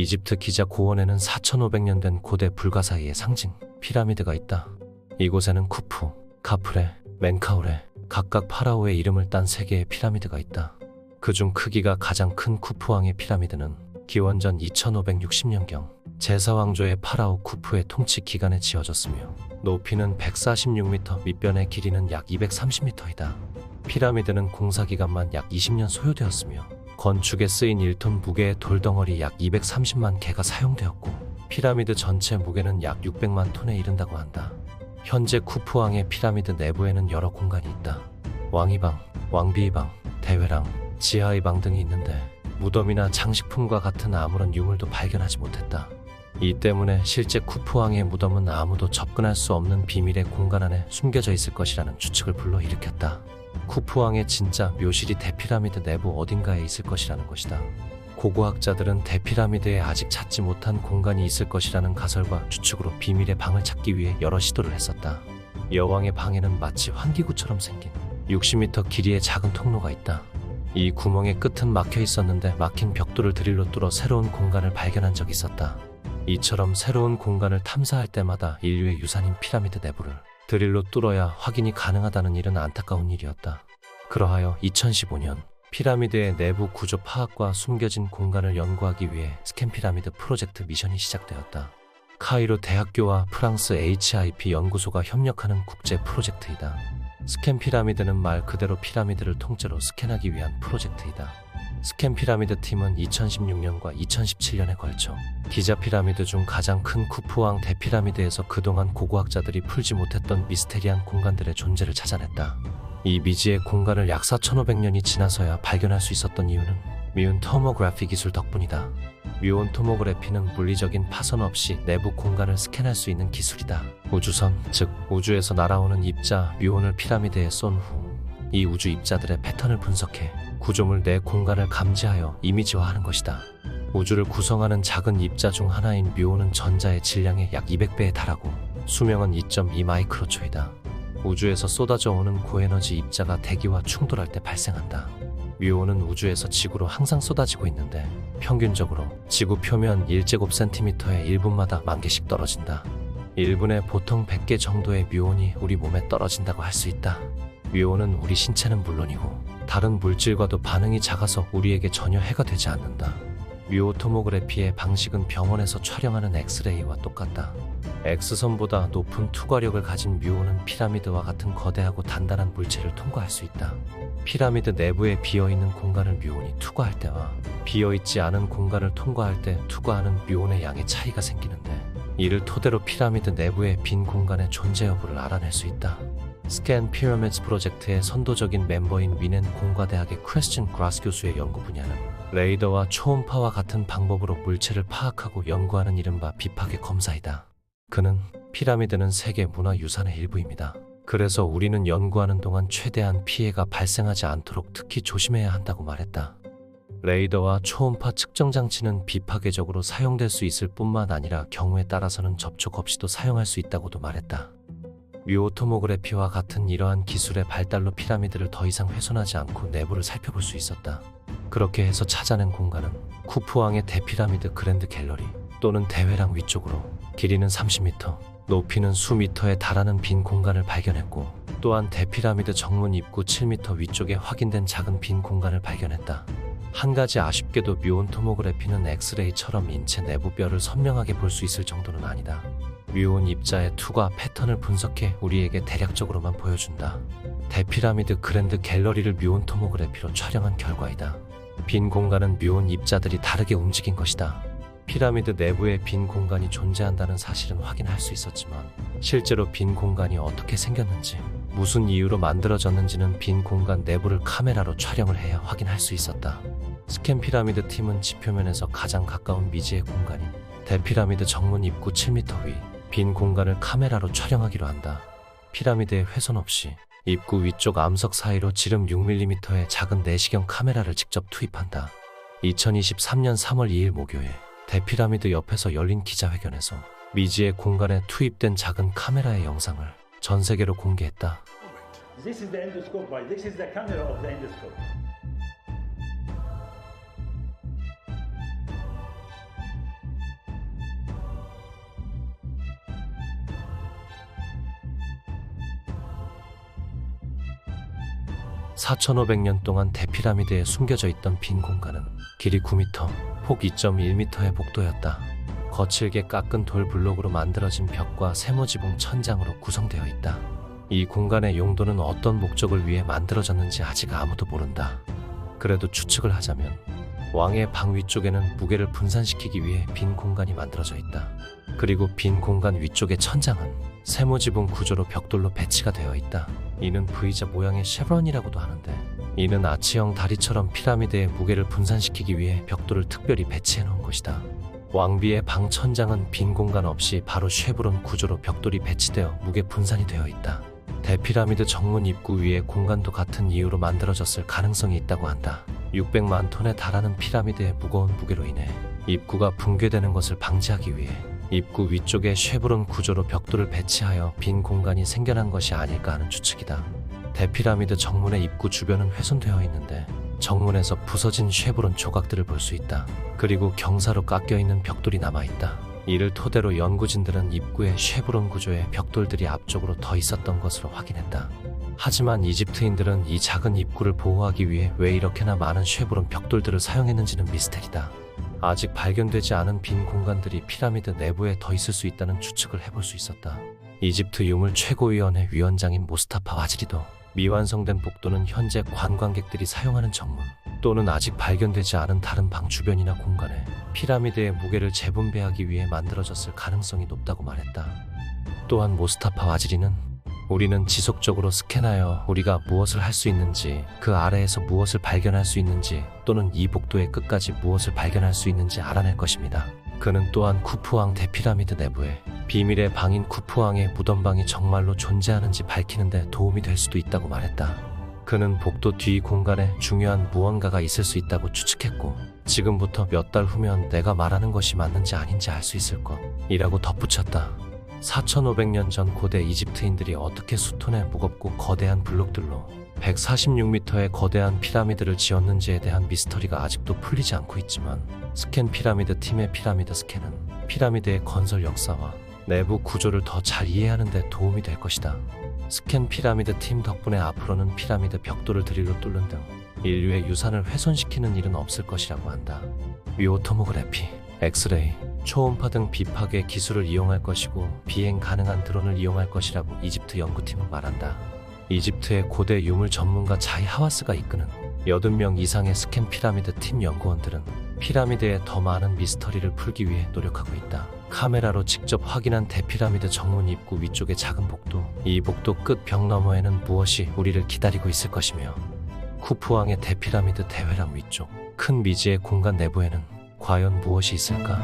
이집트 기자 고원에는 4500년 된 고대 불가사의의 상징 피라미드가 있다. 이곳에는 쿠프, 카프레, 멘카우레 각각 파라오의 이름을 딴 3개의 피라미드가 있다. 그중 크기가 가장 큰 쿠프왕의 피라미드는 기원전 2560년경 제사왕조의 파라오 쿠프의 통치 기간에 지어졌으며 높이는 146m, 밑변의 길이는 약 230m이다. 피라미드는 공사 기간만 약 20년 소요되었으며 건축에 쓰인 1톤 무게의 돌덩어리 약 230만 개가 사용되었고 피라미드 전체 무게는 약 600만 톤에 이른다고 한다. 현재 쿠프왕의 피라미드 내부에는 여러 공간이 있다. 왕의방, 왕비의방, 대회랑, 지하의 방 등이 있는데 무덤이나 장식품과 같은 아무런 유물도 발견하지 못했다. 이 때문에 실제 쿠프왕의 무덤은 아무도 접근할 수 없는 비밀의 공간 안에 숨겨져 있을 것이라는 추측을 불러일으켰다. 쿠프왕의 진짜 묘실이 대피라미드 내부 어딘가에 있을 것이라는 것이다. 고고학자들은 대피라미드에 아직 찾지 못한 공간이 있을 것이라는 가설과 추측으로 비밀의 방을 찾기 위해 여러 시도를 했었다. 여왕의 방에는 마치 환기구처럼 생긴 60m 길이의 작은 통로가 있다. 이 구멍의 끝은 막혀 있었는데 막힌 벽돌을 드릴로 뚫어 새로운 공간을 발견한 적이 있었다. 이처럼 새로운 공간을 탐사할 때마다 인류의 유산인 피라미드 내부를 드릴로 뚫어야 확인이 가능하다는 일은 안타까운 일이었다. 그러하여 2015년 피라미드의 내부 구조 파악과 숨겨진 공간을 연구하기 위해 스캔 피라미드 프로젝트 미션이 시작되었다. 카이로 대학교와 프랑스 HIP 연구소가 협력하는 국제 프로젝트이다. 스캔 피라미드는 말 그대로 피라미드를 통째로 스캔하기 위한 프로젝트이다. 스캔 피라미드 팀은 2016년과 2017년에 걸쳐 기자 피라미드 중 가장 큰 쿠프왕 대피라미드에서 그동안 고고학자들이 풀지 못했던 미스테리한 공간들의 존재를 찾아냈다. 이 미지의 공간을 약 4500년이 지나서야 발견할 수 있었던 이유는 미운 토모그래피 기술 덕분이다. 뮤온 토모그래피는 물리적인 파손 없이 내부 공간을 스캔할 수 있는 기술이다. 우주선, 즉 우주에서 날아오는 입자 뮤온을 피라미드에 쏜 후 이 우주 입자들의 패턴을 분석해 구조물 내 공간을 감지하여 이미지화하는 것이다. 우주를 구성하는 작은 입자 중 하나인 뮤온은 전자의 질량의 약 200배에 달하고 수명은 2.2 마이크로초이다. 우주에서 쏟아져 오는 고에너지 입자가 대기와 충돌할 때 발생한다. 뮤온은 우주에서 지구로 항상 쏟아지고 있는데 평균적으로 지구 표면 1제곱센티미터에 1분마다 10,000개씩 떨어진다. 1분에 보통 100개 정도의 뮤온이 우리 몸에 떨어진다고 할 수 있다. 뮤온은 우리 신체는 물론이고 다른 물질과도 반응이 작아서 우리에게 전혀 해가 되지 않는다. 뮤오토모그래피의 방식은 병원에서 촬영하는 엑스레이와 똑같다. X선보다 높은 투과력을 가진 뮤온은 피라미드와 같은 거대하고 단단한 물체를 통과할 수 있다. 피라미드 내부에 비어있는 공간을 뮤온이 투과할 때와 비어있지 않은 공간을 통과할 때 투과하는 뮤온의 양의 차이가 생기는데 이를 토대로 피라미드 내부의 빈 공간의 존재 여부를 알아낼 수 있다. 스캔 피라미드 프로젝트의 선도적인 멤버인 위넨 공과대학의 크리스천 그라스 교수의 연구 분야는 레이더와 초음파와 같은 방법으로 물체를 파악하고 연구하는 이른바 비파계 검사이다. 그는 피라미드는 세계 문화유산의 일부입니다. 그래서 우리는 연구하는 동안 최대한 피해가 발생하지 않도록 특히 조심해야 한다고 말했다. 레이더와 초음파 측정 장치는 비파괴적으로 사용될 수 있을 뿐만 아니라 경우에 따라서는 접촉 없이도 사용할 수 있다고도 말했다. 뮤오토모그래피와 같은 이러한 기술의 발달로 피라미드를 더 이상 훼손하지 않고 내부를 살펴볼 수 있었다. 그렇게 해서 찾아낸 공간은 쿠프왕의 대피라미드 그랜드 갤러리 또는 대회랑 위쪽으로 길이는 30m, 높이는 수미터에 달하는 빈 공간을 발견했고 또한 대피라미드 정문 입구 7m 위쪽에 확인된 작은 빈 공간을 발견했다. 한 가지 아쉽게도 뮤온 토모그래피는 엑스레이처럼 인체 내부 뼈를 선명하게 볼 수 있을 정도는 아니다. 뮤온 입자의 투과 패턴을 분석해 우리에게 대략적으로만 보여준다. 대피라미드 그랜드 갤러리를 뮤온 토모그래피로 촬영한 결과이다. 빈 공간은 뮤온 입자들이 다르게 움직인 것이다. 피라미드 내부에 빈 공간이 존재한다는 사실은 확인할 수 있었지만 실제로 빈 공간이 어떻게 생겼는지 무슨 이유로 만들어졌는지는 빈 공간 내부를 카메라로 촬영을 해야 확인할 수 있었다. 스캔 피라미드 팀은 지표면에서 가장 가까운 미지의 공간인 대피라미드 정문 입구 7m 위 빈 공간을 카메라로 촬영하기로 한다. 피라미드에 훼손 없이 입구 위쪽 암석 사이로 지름 6mm의 작은 내시경 카메라를 직접 투입한다. 2023년 3월 2일 목요일 대피라미드 옆에서 열린 기자회견에서 미지의 공간에 투입된 작은 카메라의 영상을 전 세계로 공개했다. This is the endoscope, right? This is the camera of the endoscope. 4,500년 동안 대피라미드에 숨겨져 있던 빈 공간은 길이 9m, 폭 2.1m의 복도였다. 거칠게 깎은 돌 블록으로 만들어진 벽과 세모지붕 천장으로 구성되어 있다. 이 공간의 용도는 어떤 목적을 위해 만들어졌는지 아직 아무도 모른다. 그래도 추측을 하자면 왕의 방 위쪽에는 무게를 분산시키기 위해 빈 공간이 만들어져 있다. 그리고 빈 공간 위쪽의 천장은 세모지붕 구조로 벽돌로 배치가 되어 있다. 이는 V자 모양의 쉐브론이라고도 하는데, 이는 아치형 다리처럼 피라미드의 무게를 분산시키기 위해 벽돌을 특별히 배치해 놓은 것이다. 왕비의 방 천장은 빈 공간 없이 바로 쉐브론 구조로 벽돌이 배치되어 무게 분산이 되어 있다. 대피라미드 정문 입구 위에 공간도 같은 이유로 만들어졌을 가능성이 있다고 한다. 600만 톤에 달하는 피라미드의 무거운 무게로 인해 입구가 붕괴되는 것을 방지하기 위해 입구 위쪽에 쉐브론 구조로 벽돌을 배치하여 빈 공간이 생겨난 것이 아닐까 하는 추측이다. 대피라미드 정문의 입구 주변은 훼손되어 있는데 정문에서 부서진 쉐브론 조각들을 볼 수 있다. 그리고 경사로 깎여있는 벽돌이 남아있다. 이를 토대로 연구진들은 입구에 쉐브론 구조의 벽돌들이 앞쪽으로 더 있었던 것으로 확인했다. 하지만 이집트인들은 이 작은 입구를 보호하기 위해 왜 이렇게나 많은 쉐브론 벽돌들을 사용했는지는 미스테리다. 아직 발견되지 않은 빈 공간들이 피라미드 내부에 더 있을 수 있다는 추측을 해볼 수 있었다. 이집트 유물 최고위원회 위원장인 모스타파 와지리도 미완성된 복도는 현재 관광객들이 사용하는 정문 또는 아직 발견되지 않은 다른 방 주변이나 공간에 피라미드의 무게를 재분배하기 위해 만들어졌을 가능성이 높다고 말했다. 또한 모스타파 와지리는 우리는 지속적으로 스캔하여 우리가 무엇을 할 수 있는지, 그 아래에서 무엇을 발견할 수 있는지, 또는 이 복도의 끝까지 무엇을 발견할 수 있는지 알아낼 것입니다. 그는 또한 쿠프왕 대피라미드 내부에 비밀의 방인 쿠프왕의 무덤방이 정말로 존재하는지 밝히는 데 도움이 될 수도 있다고 말했다. 그는 복도 뒤 공간에 중요한 무언가가 있을 수 있다고 추측했고, 지금부터 몇 달 후면 내가 말하는 것이 맞는지 아닌지 알 수 있을 것이라고 덧붙였다. 4,500년 전 고대 이집트인들이 어떻게 수톤의 무겁고 거대한 블록들로 146m의 거대한 피라미드를 지었는지에 대한 미스터리가 아직도 풀리지 않고 있지만, 스캔 피라미드 팀의 피라미드 스캔은 피라미드의 건설 역사와 내부 구조를 더 잘 이해하는 데 도움이 될 것이다. 스캔 피라미드 팀 덕분에 앞으로는 피라미드 벽돌을 드릴로 뚫는 등 인류의 유산을 훼손시키는 일은 없을 것이라고 한다. 위오토모그래피, 엑스레이, 초음파 등 비파괴 기술을 이용할 것이고 비행 가능한 드론을 이용할 것이라고 이집트 연구팀은 말한다. 이집트의 고대 유물 전문가 자이 하와스가 이끄는 80명 이상의 스캔 피라미드 팀 연구원들은 피라미드의 더 많은 미스터리를 풀기 위해 노력하고 있다. 카메라로 직접 확인한 대피라미드 정문 입구 위쪽의 작은 복도, 이 복도 끝 벽 너머에는 무엇이 우리를 기다리고 있을 것이며, 쿠프왕의 대피라미드 대회랑 위쪽 큰 미지의 공간 내부에는 과연 무엇이 있을까?